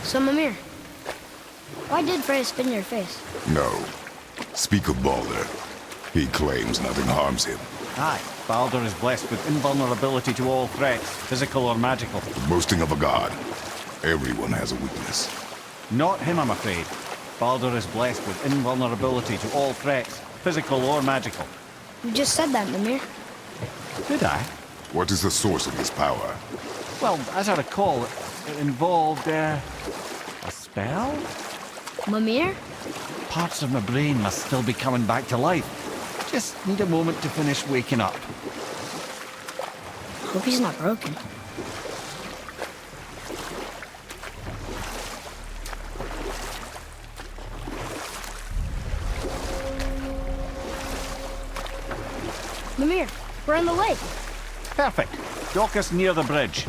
So, Mimir, why did Freya spit in your face? No. Speak of Baldur. He claims nothing harms him. Aye, Baldur is blessed with invulnerability to all threats, physical or magical. The boasting of a god. Everyone has a weakness. Not him, I'm afraid. Baldur is blessed with invulnerability to all threats, physical or magical. You just said that, Mimir. Did I? What is the source of his power? Well, as I recall, it involved, a spell? Mimir? Parts of my brain must still be coming back to life. Just need a moment to finish waking up. Hope he's not broken. Mimir, we're on the lake. Perfect. Dock us near the bridge.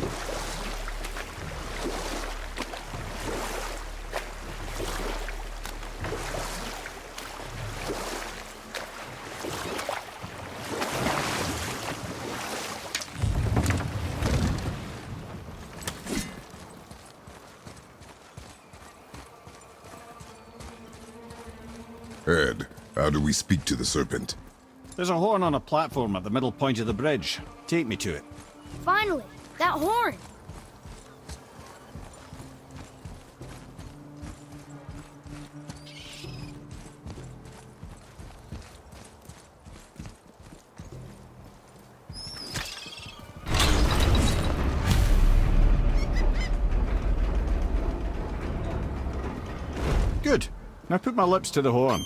Ed, how do we speak to the serpent? There's a horn on a platform at the middle point of the bridge. Take me to it. Finally, that horn. Good. Now put my lips to the horn.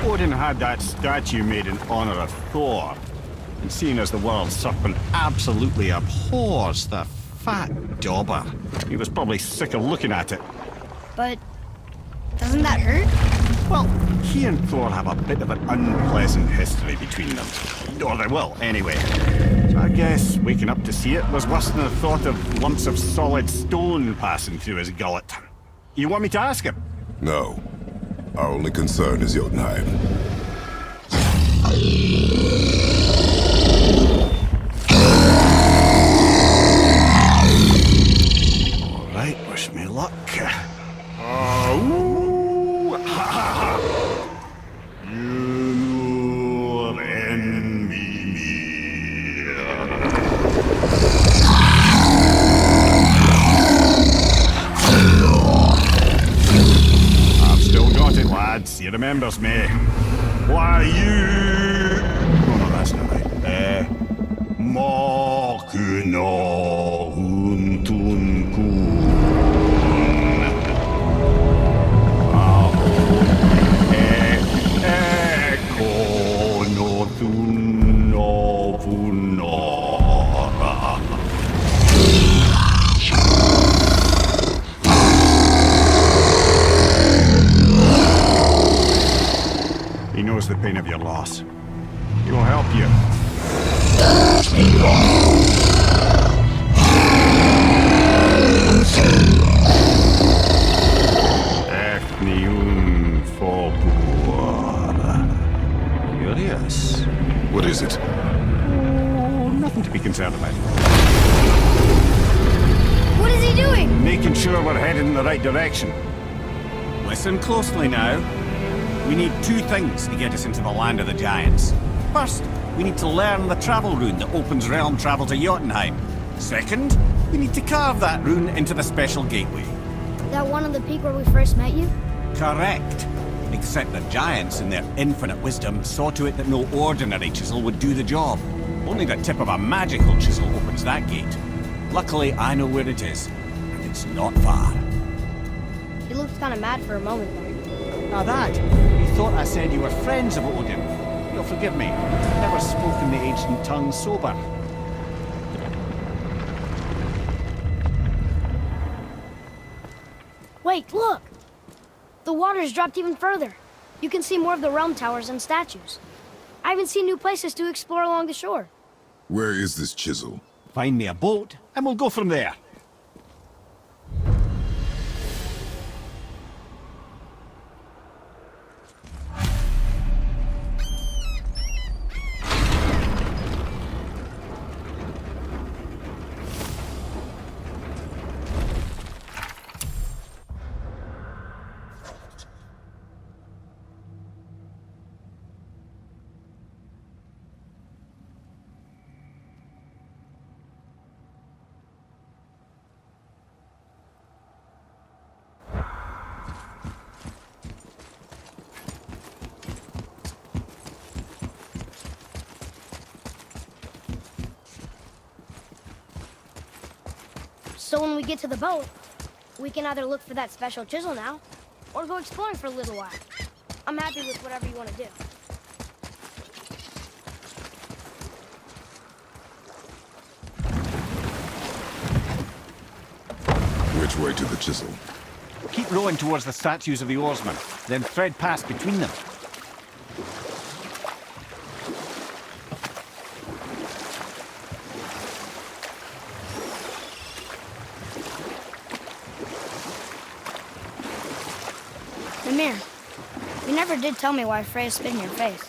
Odin had that statue made in honor of Thor. And seeing as the world serpent absolutely abhors the fat dauber, he was probably sick of looking at it. But doesn't that hurt? Well, he and Thor have a bit of an unpleasant history between them. Or they will, anyway. So I guess waking up to see it was worse than the thought of lumps of solid stone passing through his gullet. You want me to ask him? No. Our only concern is Jotunheim. All right, wish me luck. You envy me. I've still got it, lads. He remembers me. Why you? Oh no, that's not right. Makuna huntun kun. He knows the pain of your loss. He will help you. Curious. What is it? Oh, nothing to be concerned about. What is he doing? Making sure we're headed in the right direction. Listen closely now. We need two things to get us into the land of the giants. First, we need to learn the travel rune that opens realm travel to Jotunheim. Second, we need to carve that rune into the special gateway. That one on the peak where we first met you? Correct. Except the giants, in their infinite wisdom, saw to it that no ordinary chisel would do the job. Only the tip of a magical chisel opens that gate. Luckily, I know where it is, and it's not far. You looked kind of mad for a moment there. Now that, you thought I said you were friends of Odin. You'll forgive me. Never spoken the ancient tongue sober. lake, look! The water's dropped even further. You can see more of the realm towers and statues. I even see new places to explore along the shore. Where is this chisel? Find me a boat, and we'll go from there. So when we get to the boat, we can either look for that special chisel now, or go exploring for a little while. I'm happy with whatever you want to do. Which way to the chisel? Keep rowing towards the statues of the oarsmen, then thread past between them. Mimir, you never did tell me why Freya spit in your face.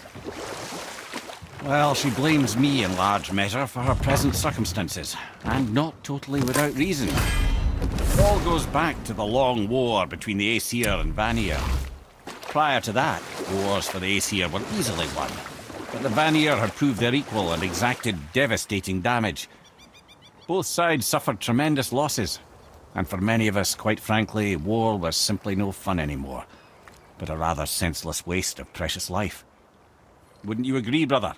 Well, she blames me in large measure for her present circumstances, and not totally without reason. It all goes back to the long war between the Aesir and Vanir. Prior to that, wars for the Aesir were easily won, but the Vanir had proved their equal and exacted devastating damage. Both sides suffered tremendous losses, and for many of us, quite frankly, war was simply no fun anymore, but a rather senseless waste of precious life. Wouldn't you agree, brother?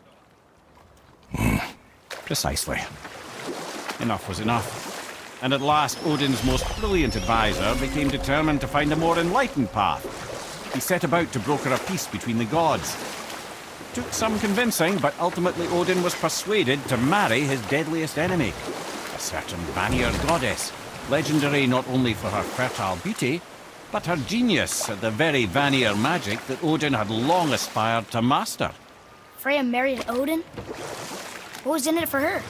Precisely. Enough was enough. And at last, Odin's most brilliant advisor became determined to find a more enlightened path. He set about to broker a peace between the gods. Took some convincing, but ultimately Odin was persuaded to marry his deadliest enemy, a certain Vanir goddess, legendary not only for her fertile beauty, but her genius at the very Vanir magic that Odin had long aspired to master. Freya married Odin? What was in it for her?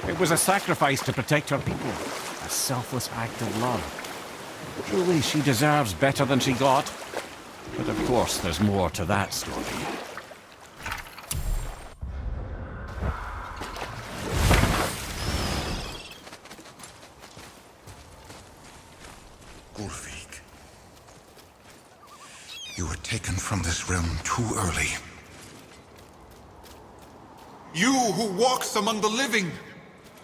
It was a sacrifice to protect her people, a selfless act of love. Truly, she deserves better than she got. But of course, there's more to that story. Ulfik, you were taken from this realm too early. You who walks among the living,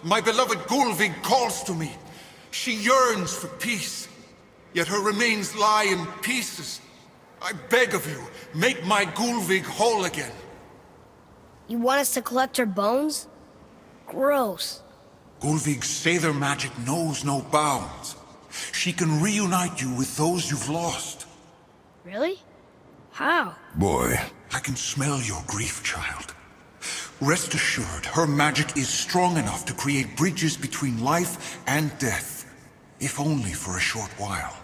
my beloved Gulvig calls to me. She yearns for peace, yet her remains lie in pieces. I beg of you, make my Gulvig whole again. You want us to collect her bones? Gross. Gulvig's Sather magic knows no bounds. She can reunite you with those you've lost. Really? How? Boy, I can smell your grief, child. Rest assured, her magic is strong enough to create bridges between life and death, if only for a short while.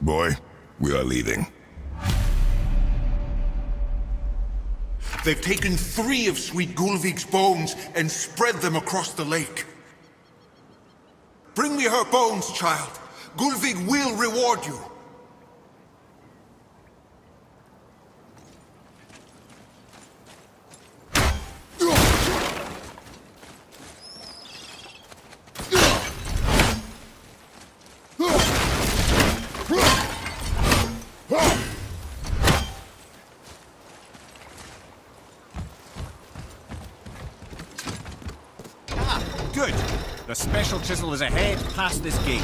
boy, we are leaving. They've taken 3 of sweet Gulvig's bones and spread them across the lake. Bring me her bones, child. Gulvig will reward you. Good. The special chisel is ahead past this gate.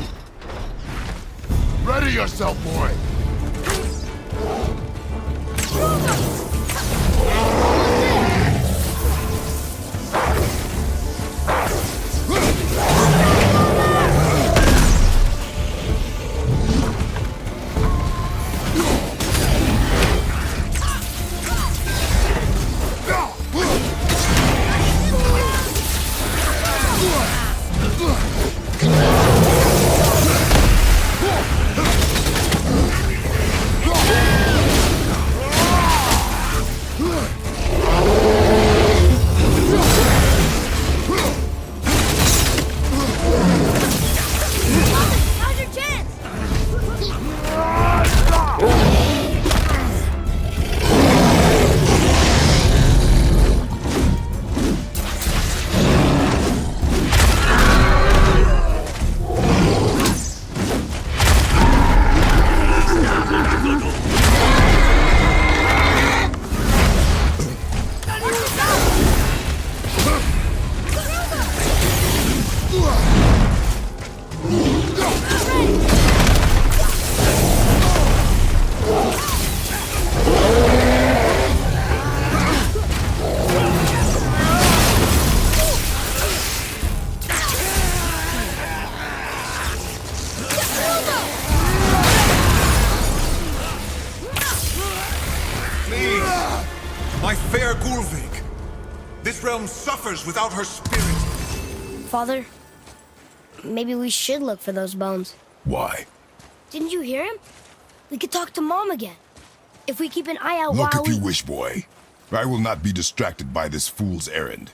Ready yourself, boy! My fair Gulvig! This realm suffers without her spirit. Father, maybe we should look for those bones. Why? Didn't you hear him? We could talk to Mom again. If we keep an eye out Look while if you wish, boy. I will not be distracted by this fool's errand.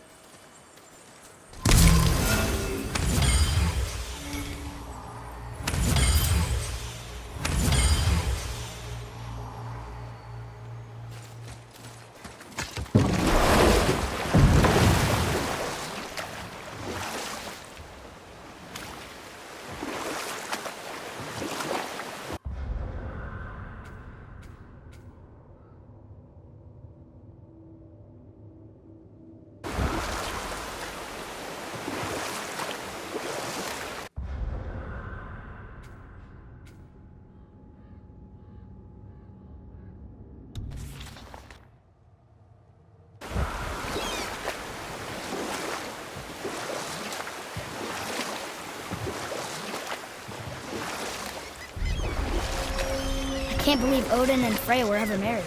I can't believe Odin and Freya were ever married.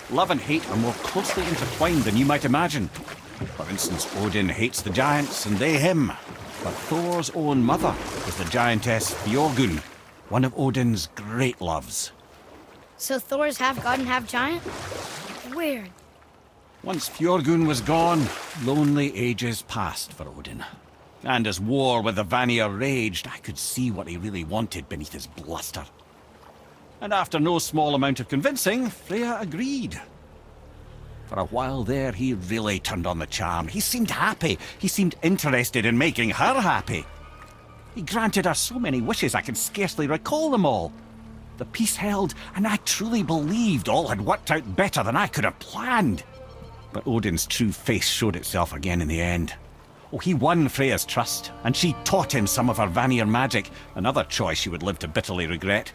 Love and hate are more closely intertwined than you might imagine. For instance, Odin hates the giants and they him. But Thor's own mother was the giantess Björgun, one of Odin's great loves. So Thor's half god and half giant? Weird. Once Fjörgun was gone, lonely ages passed for Odin. And as war with the Vanir raged, I could see what he really wanted beneath his bluster. And after no small amount of convincing, Freya agreed. For a while there, he really turned on the charm. He seemed happy. He seemed interested in making her happy. He granted her so many wishes I can scarcely recall them all. The peace held, and I truly believed all had worked out better than I could have planned. But Odin's true face showed itself again in the end. Oh, he won Freya's trust, and she taught him some of her Vanir magic, another choice she would live to bitterly regret.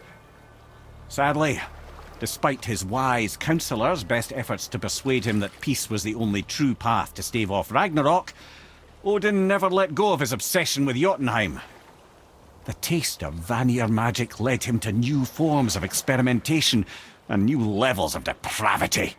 Sadly, despite his wise counsellors' best efforts to persuade him that peace was the only true path to stave off Ragnarok, Odin never let go of his obsession with Jotunheim. The taste of Vanir magic led him to new forms of experimentation and new levels of depravity.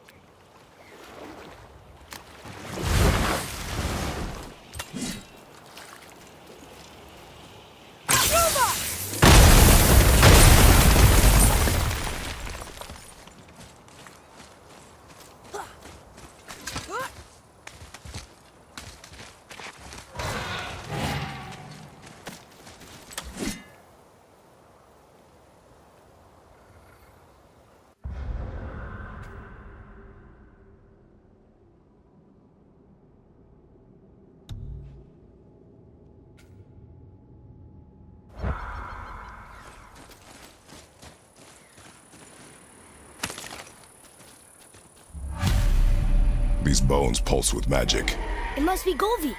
These bones pulse with magic. It must be Golvi.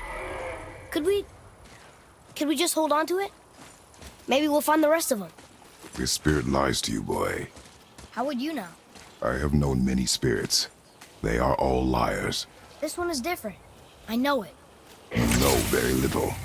Could we just hold on to it? Maybe we'll find the rest of them. This spirit lies to you, boy. How would you know? I have known many spirits. They are all liars. This one is different. I know it. You know very little.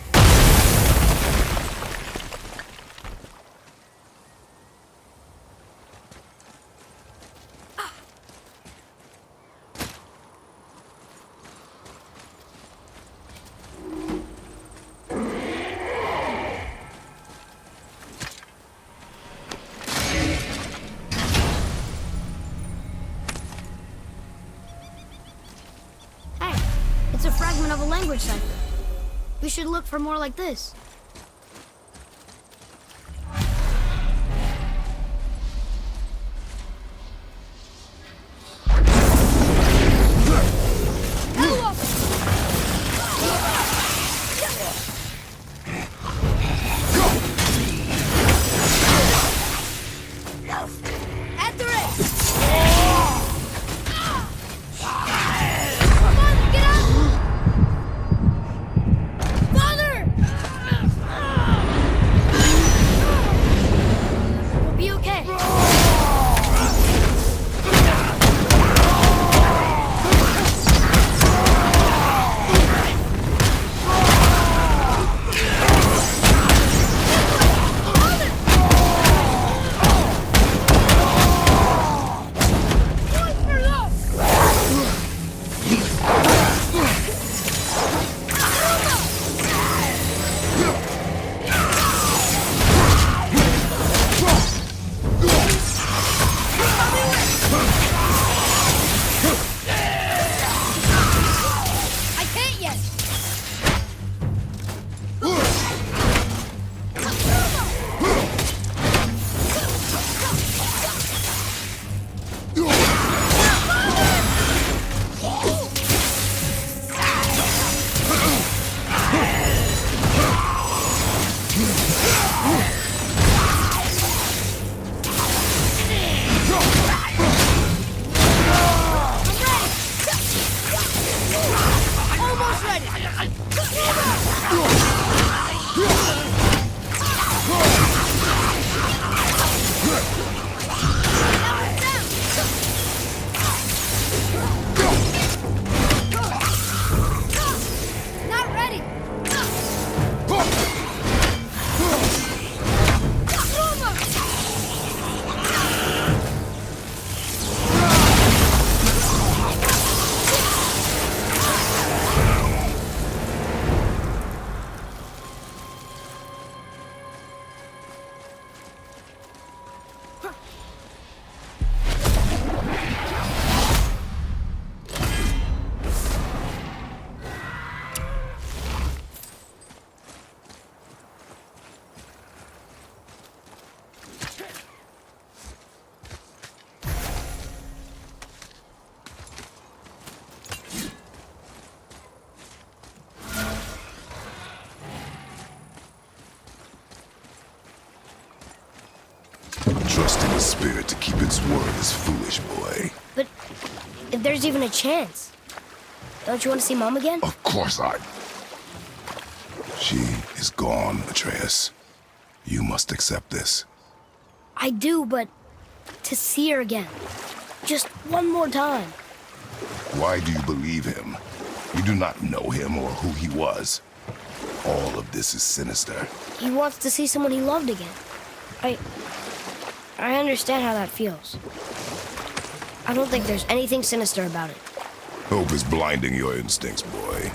It's a fragment of a language cipher. We should look for more like this. Trusting the spirit to keep its word is foolish, boy. But if there's even a chance, don't you want to see Mom again? Of course I... She is gone, Atreus. You must accept this. I do, but to see her again. Just one more time. Why do you believe him? You do not know him or who he was. All of this is sinister. He wants to see someone he loved again. I understand how that feels. I don't think there's anything sinister about it. Hope is blinding your instincts, boy.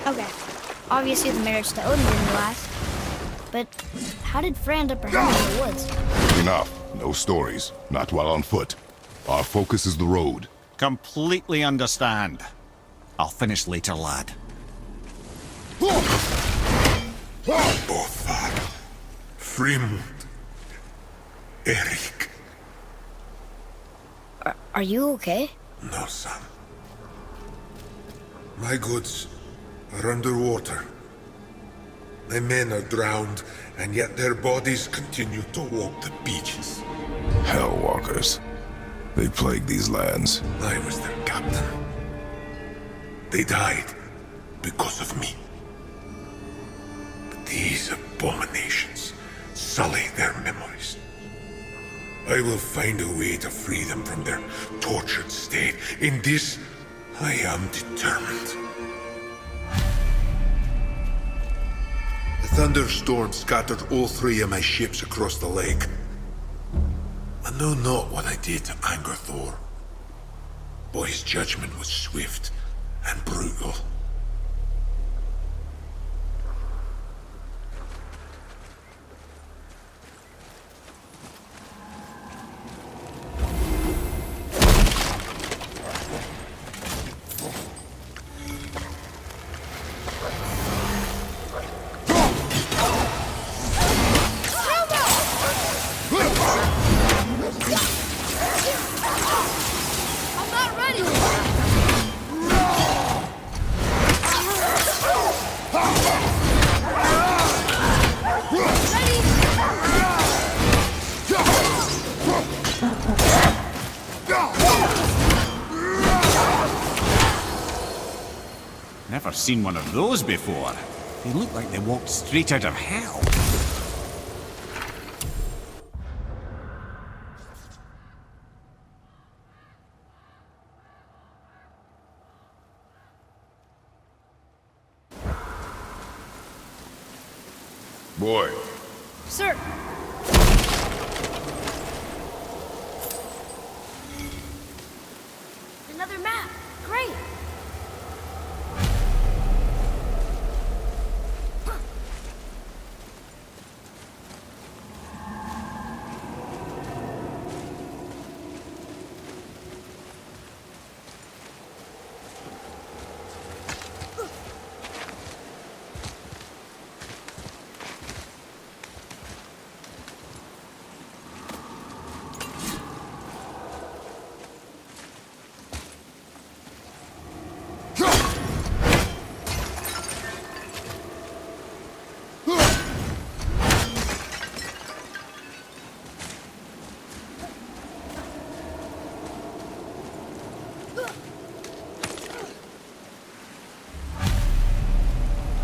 Okay. Obviously the marriage to Odin didn't last. But how did Frey end up behind in the woods? Enough. No stories. Not while on foot. Our focus is the road. Completely understand. I'll finish later, lad. Bothar, Frimund, Erik. Are you okay? No, son. My goods are underwater. My men are drowned, and yet their bodies continue to walk the beaches. Hellwalkers. They plague these lands. I was their captain. They died because of me. But these abominations sully their memories. I will find a way to free them from their tortured state. In this, I am determined. The thunderstorm scattered all 3 of my ships across the lake. I know not what I did to anger Thor, but his judgment was swift and brutal. I'm not ready! Never seen one of those before. They look like they walked straight out of hell. Boy. Sir! Another map! Great!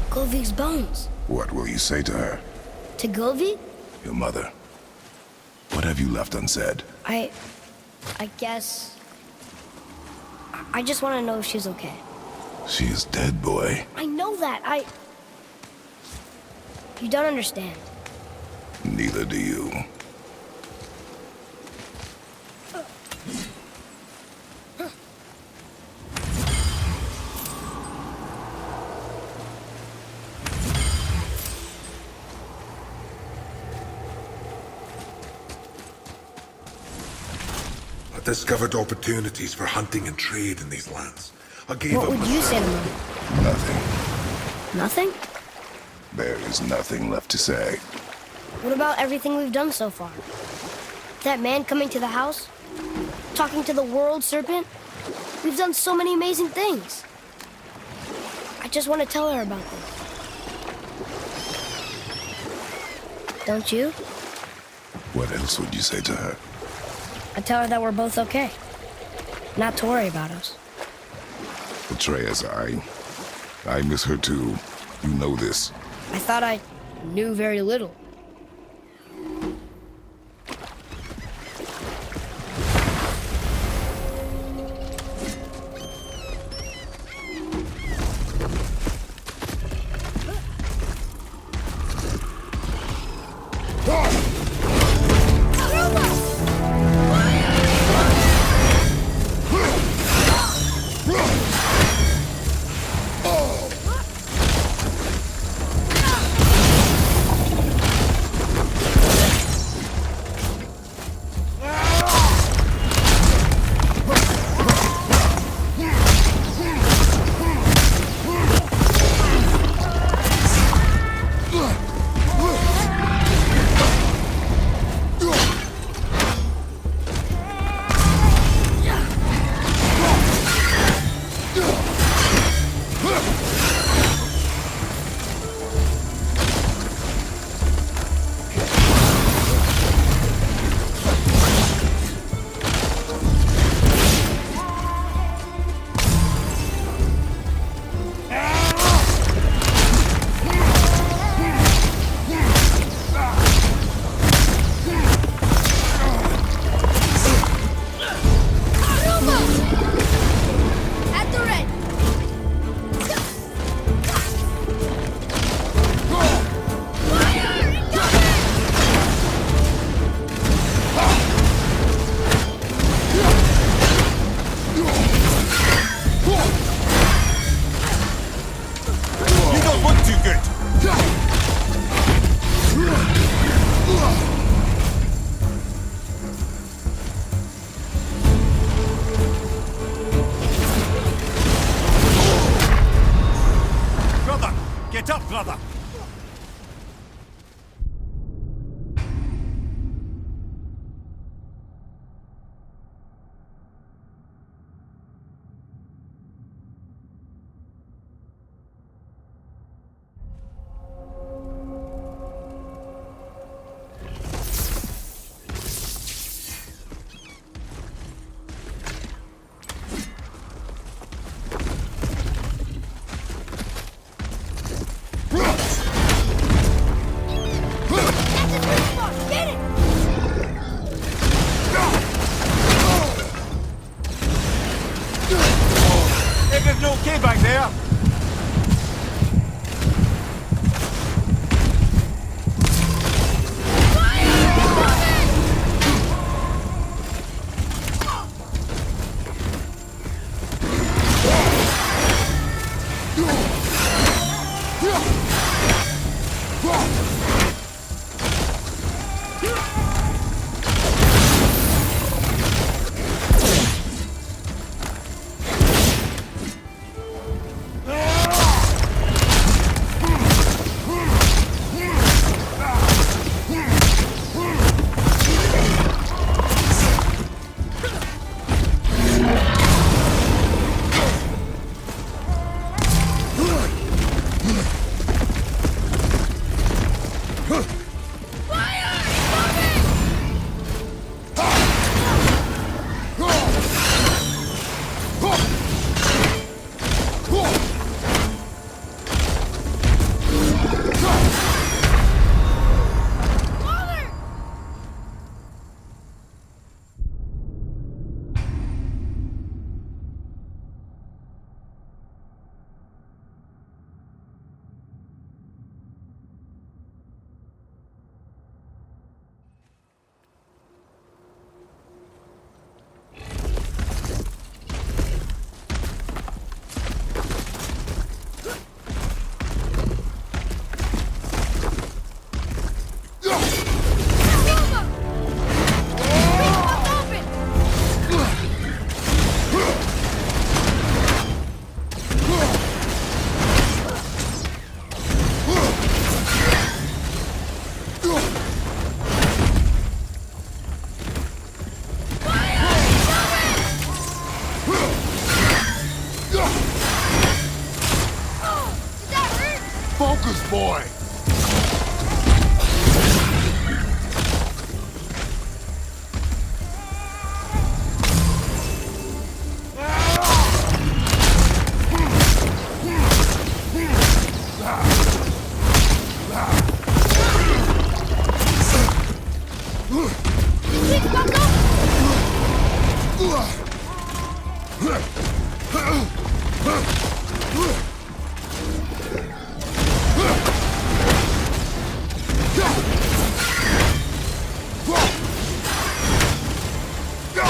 Golvik's bones. What will you say to her? To Golvik? Your mother. What have you left unsaid? I guess... I just want to know if she's okay. She is dead, boy. I know that, You don't understand. Neither do you. I discovered opportunities for hunting and trade in these lands. I gave What up would my you say to Mom? Nothing. Nothing? There is nothing left to say. What about everything we've done so far? That man coming to the house? Talking to the world serpent? We've done so many amazing things. I just want to tell her about them. Don't you? What else would you say to her? I tell her that we're both okay. Not to worry about us. Atreus, I miss her too. You know this. I thought I knew very little. Get up, brother! Everything okay back there? Okay, come on, go!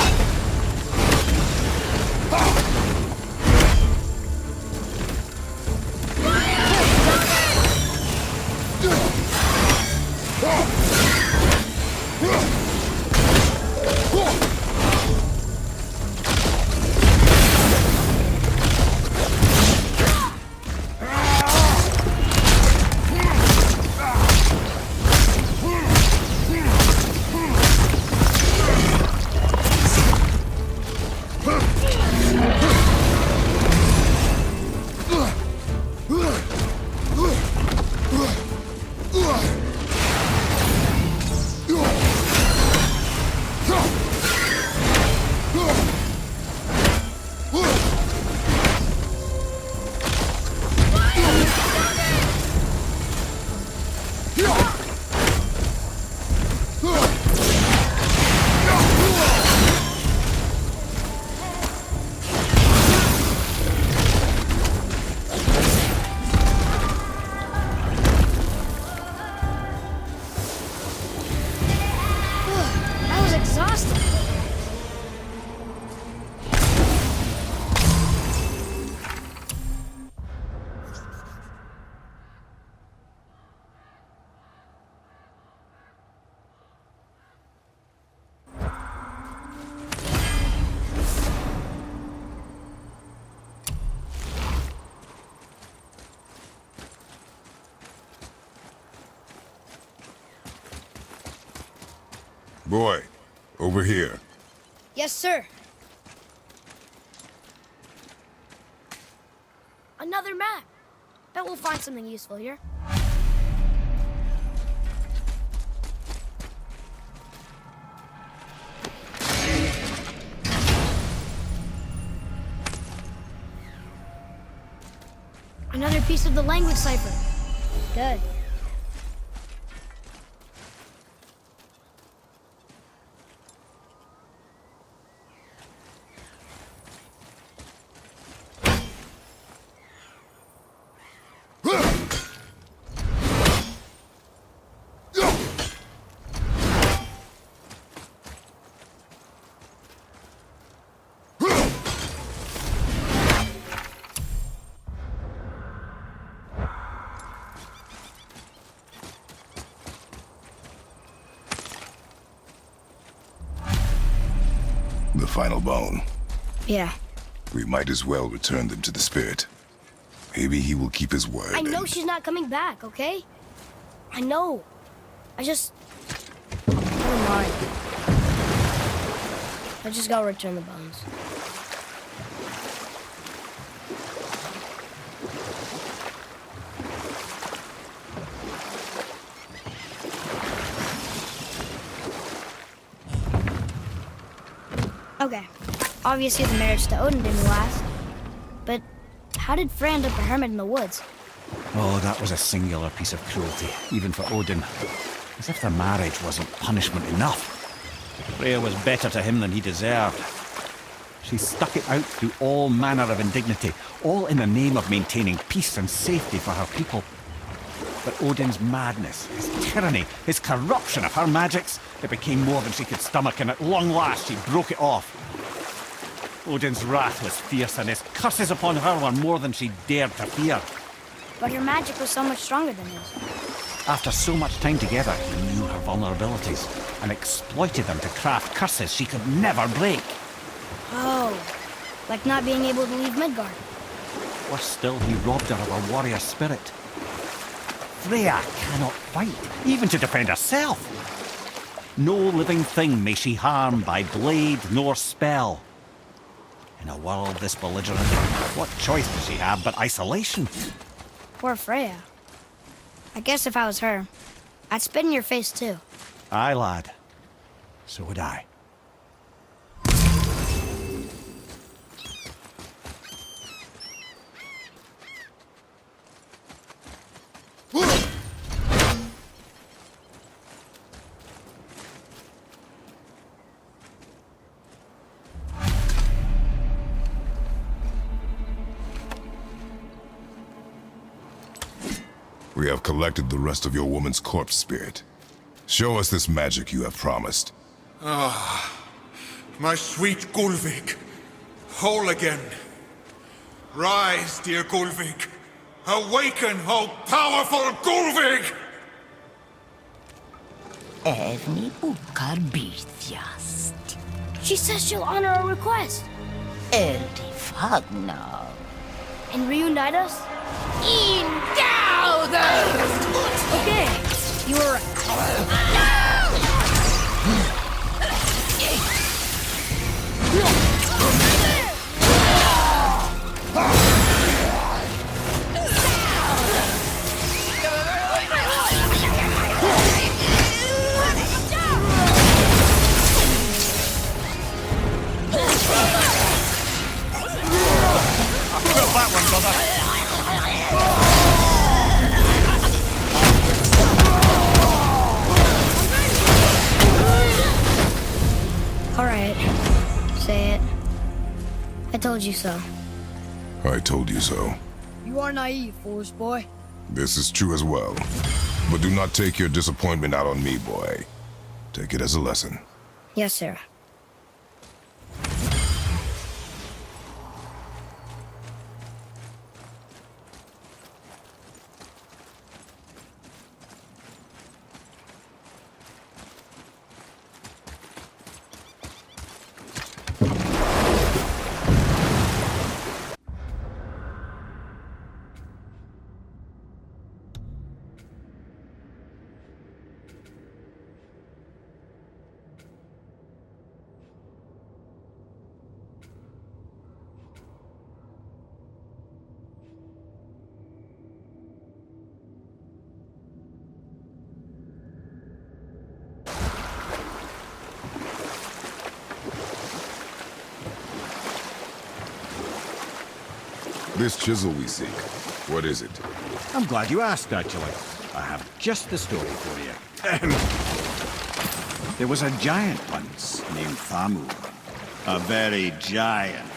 I was exhausted. Boy, over here. Yes, sir. Another map. Bet we'll find something useful here. Another piece of the language cipher. Good. The final bone. Yeah. We might as well return them to the spirit. Maybe he will keep his word. I know and- she's not coming back, okay? I know. I just... Never mind. I just gotta return the bones. Okay. Obviously the marriage to Odin didn't last. But how did Frey end up a hermit in the woods? Oh, that was a singular piece of cruelty, even for Odin. As if the marriage wasn't punishment enough. Freya was better to him than he deserved. She stuck it out through all manner of indignity, all in the name of maintaining peace and safety for her people. But Odin's madness, his tyranny, his corruption of her magics, it became more than she could stomach, and at long last she broke it off. Odin's wrath was fierce, and his curses upon her were more than she dared to fear. But her magic was so much stronger than his. After so much time together, he knew her vulnerabilities and exploited them to craft curses she could never break. Oh, like not being able to leave Midgard. Worse still, he robbed her of her warrior spirit. Freya cannot fight, even to defend herself. No living thing may she harm by blade nor spell. In a world this belligerent, what choice does she have but isolation? Poor Freya. I guess if I was her, I'd spit in your face too. Aye, lad. So would I. We have collected the rest of your woman's corpse spirit. Show us this magic you have promised. My sweet Gulvik, whole again. Rise, dear Gulvik. Awaken, O powerful Gulvik! Evni ukar bitjast. She says she'll honor our request Eldi fagna. and reunite us. Okay, you were right. Well, that one, brother. All right, say it. I told you so. I told you so. You are naive, foolish boy. This is true as well. But do not take your disappointment out on me, boy. Take it as a lesson. Yes, sir. This chisel we seek, what is it? I'm glad you asked, actually. I have just the story for you. There was a giant once named Thamur. A very giant,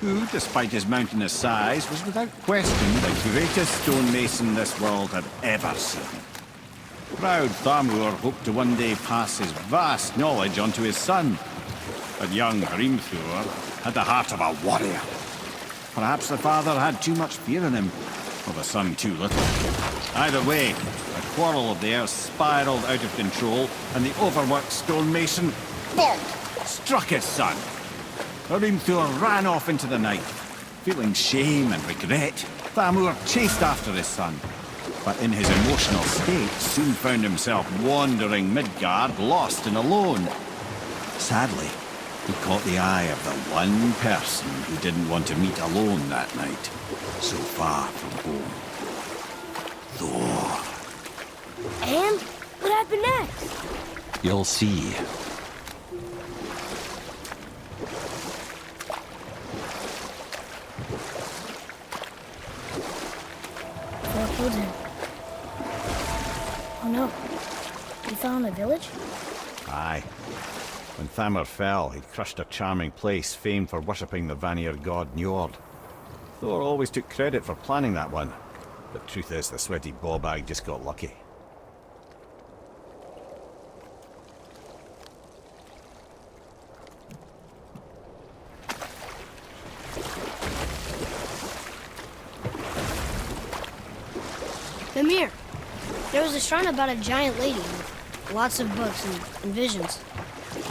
who, despite his mountainous size, was without question the greatest stonemason this world had ever seen. Proud Thamur hoped to one day pass his vast knowledge on to his son. But young Hrimthur had the heart of a warrior. Perhaps the father had too much fear in him, or the son too little. Either way, a quarrel of theirs spiraled out of control, and the overworked stonemason, bonk, struck his son. Hrimthur ran off into the night. Feeling shame and regret, Thamur chased after his son. But in his emotional state, soon found himself wandering Midgard, lost and alone. Sadly, he caught the eye of the one person he didn't want to meet alone that night, so far from home. Thor. And what happened next? You'll see. Thor killed him. Oh no. He fell in a village? Aye. When Thamur fell, he'd crushed a charming place famed for worshipping the Vanir god Njord. Thor always took credit for planning that one. The truth is, the sweaty ballbag just got lucky. Mimir, there was a shrine about a giant lady with lots of books and visions.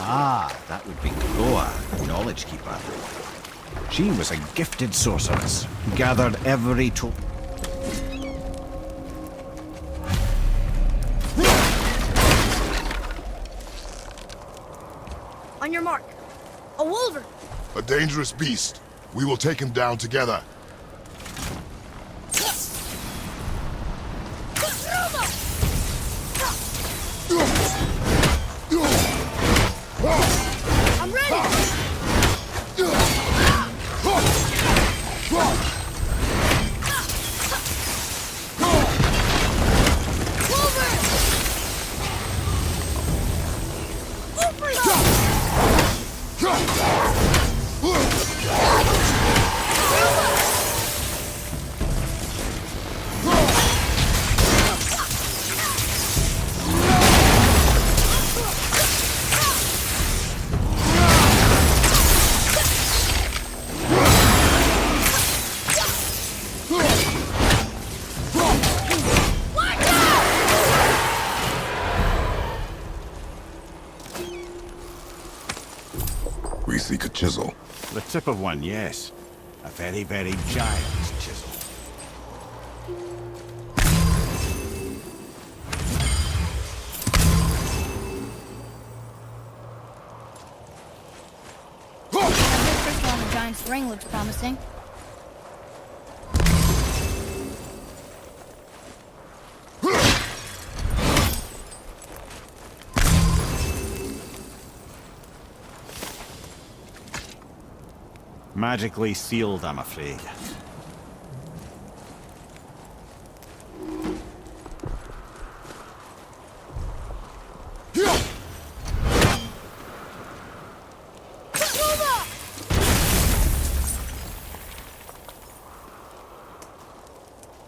Ah, that would be Groa, Knowledge Keeper. She was a gifted sorceress who gathered every tool. On your mark. A wolver. A dangerous beast. We will take him down together. I'm ready. Wolver! We seek a chisel. The tip of one, yes. A very, very giant chisel. That big crystal on the giant's ring looks promising. Magically sealed, I'm afraid.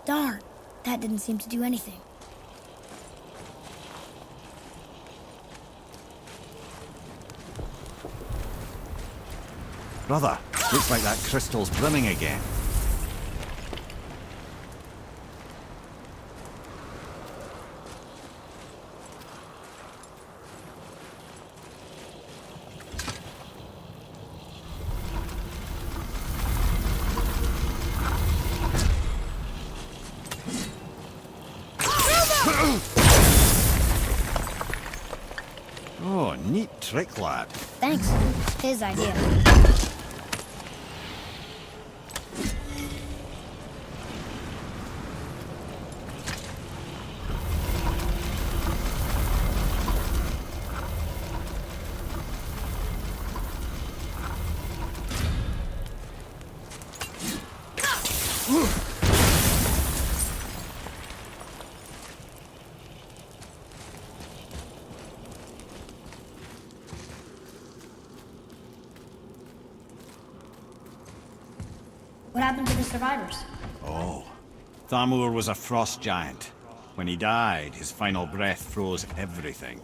Darn, that didn't seem to do anything. Brother, looks like that crystal's brimming again. Oh, neat trick, lad. Thanks. His idea. What happened to the survivors? Oh, Thamur was a frost giant. When he died, his final breath froze everything.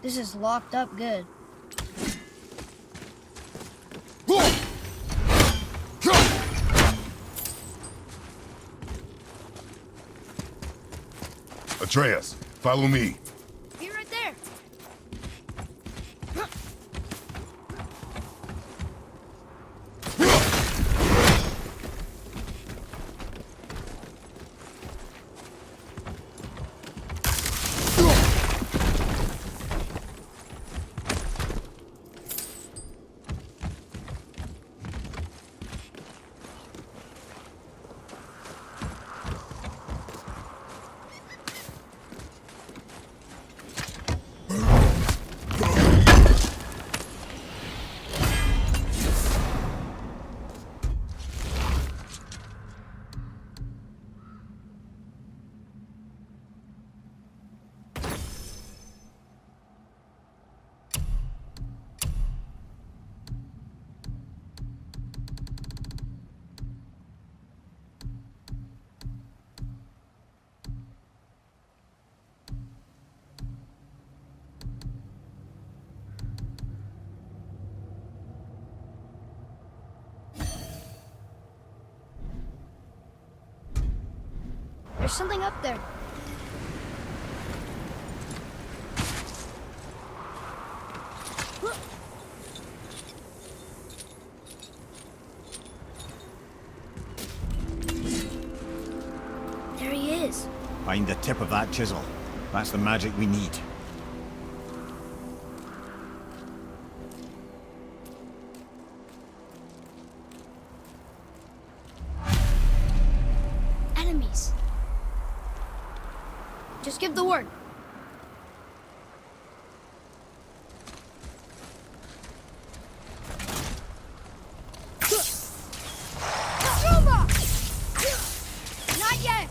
This is locked up good. Atreus, follow me. Be right there. There's something up there. There he is. Find the tip of that chisel. That's the magic we need. Enemies. Just give the word. Not yet.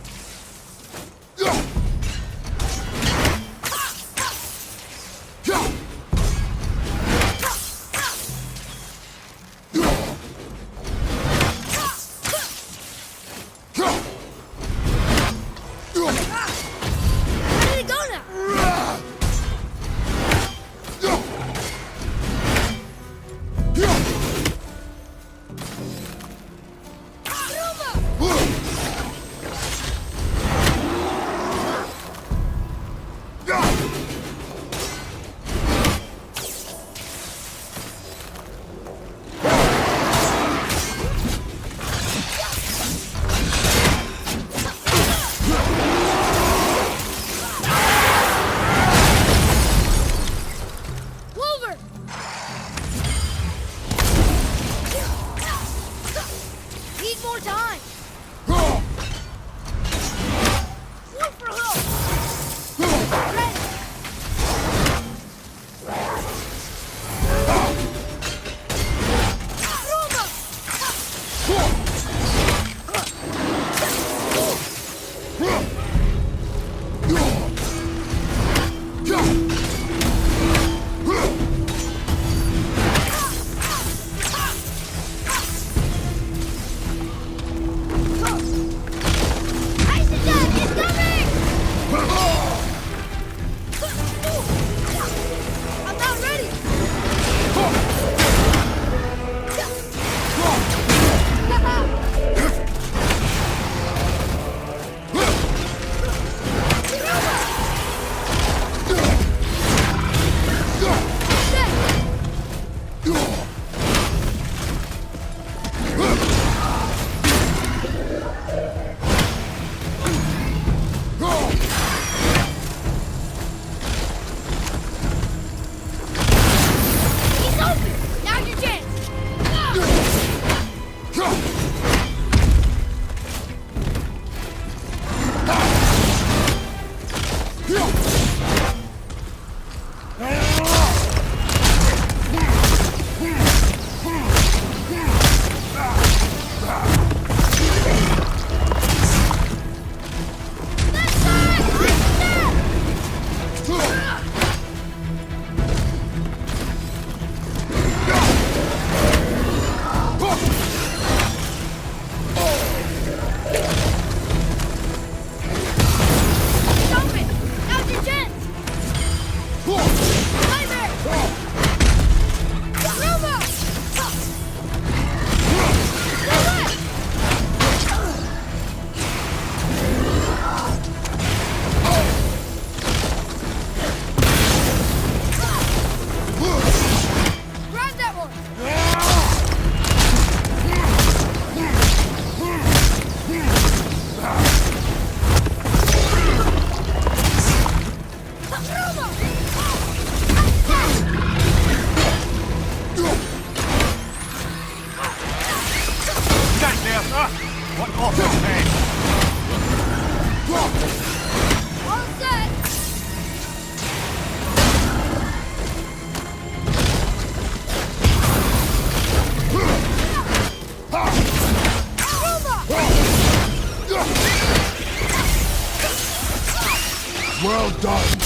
Well done.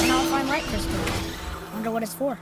Now I'll find light crystal. Wonder what it's for.